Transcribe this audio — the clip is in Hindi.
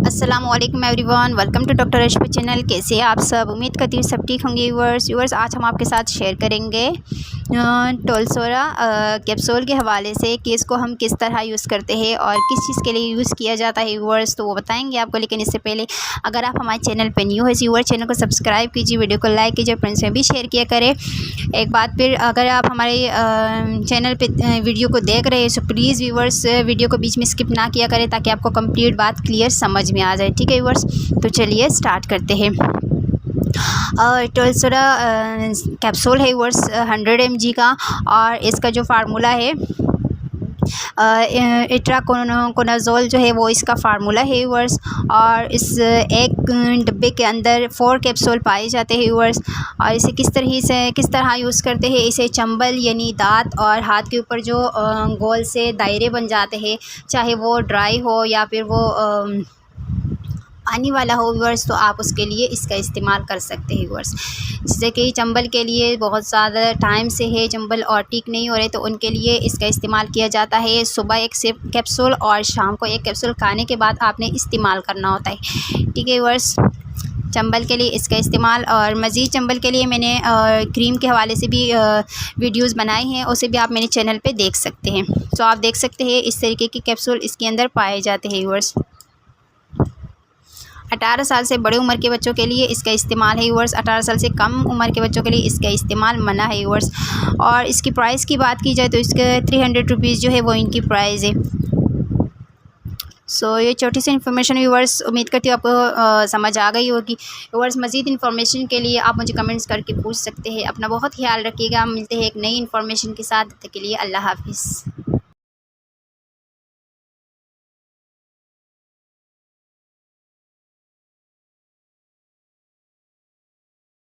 अस्सलामुअलैकुम everyone, welcome to doctor Ashfa channel. कैसे आप सब? उम्मीद करती हूँ सब ठीक होंगे। व्यूअर्स आज हम आपके साथ शेयर करेंगे टोलसोरा कैप्सूल के हवाले से कि इसको हम किस तरह यूज़ करते हैं और किस चीज़ के लिए यूज़ किया जाता है व्यूअर्स, तो वो बताएंगे आपको। लेकिन इससे पहले अगर आप हमारे चैनल पर न्यू है व्यूअर्स, चैनल को सब्सक्राइब कीजिए, वीडियो को लाइक कीजिए, फ्रेंड्स में भी शेयर किया करें। एक बात फिर, अगर आप हमारे चैनल पर वीडियो को देख रहे हैं तो प्लीज़ व्यूअर्स वीडियो को बीच में स्किप ना किया करें ताकि आपको कंप्लीट बात क्लियर समझ में आ जाए। ठीक है व्यूअर्स, तो चलिए स्टार्ट करते हैं। टोलसोरा कैप्सूल है व्यूअर्स 100 mg का, और इसका जो फार्मूला है इट्राकोनाज़ोल जो है वो इसका फार्मूला है व्यूअर्स। और इस एक डब्बे के अंदर 4 कैप्सूल पाए जाते हैं व्यूअर्स। और इसे किस तरह यूज़ करते हैं, इसे चंबल यानी दांत और हाथ के ऊपर जो गोल से दायरे बन जाते हैं, चाहे वो ड्राई हो या फिर वो पानी वाला हो व्यूअर्स, तो आप उसके लिए इसका इस्तेमाल कर सकते हैं व्यूअर्स। जैसे कि चंबल के लिए बहुत ज़्यादा टाइम से है चंबल और ठीक नहीं हो रहे, तो उनके लिए इसका इस्तेमाल किया जाता है। सुबह एक सिर्फ कैप्सूल और शाम को एक कैप्सूल खाने के बाद आपने इस्तेमाल करना होता है। ठीक है व्यूअर्स, चंबल के लिए इसका इस्तेमाल। और मज़ीद चंबल के लिए मैंने क्रीम के हवाले से भी वीडियोस बनाए हैं, उसे भी आप मेरे चैनल पे देख सकते हैं। तो आप देख सकते हैं इस तरीके के कैप्सूल इसके अंदर पाए जाते हैं व्यूअर्स। 18 साल से बड़े उम्र के बच्चों के लिए इसका इस्तेमाल है व्यूअर्स। 18 साल से कम उम्र के बच्चों के लिए इसका इस्तेमाल मना है व्यूअर्स। और इसकी प्राइस की बात की जाए तो इसके 300 रुपीज़ जो है वो इनकी प्राइस है। सो ये छोटी सी इन्फॉर्मेशन व्यूअर्स, उम्मीद करती हूँ आपको समझ आ गई होगी व्यूअर्स। मज़ीद इन्फॉर्मेशन के लिए आप मुझे कमेंट्स करके पूछ सकते हैं। अपना बहुत ख्याल रखिएगा। मिलते हैं एक नई इन्फॉर्मेशन के साथ, तब तक के लिए अल्लाह हाफिज़।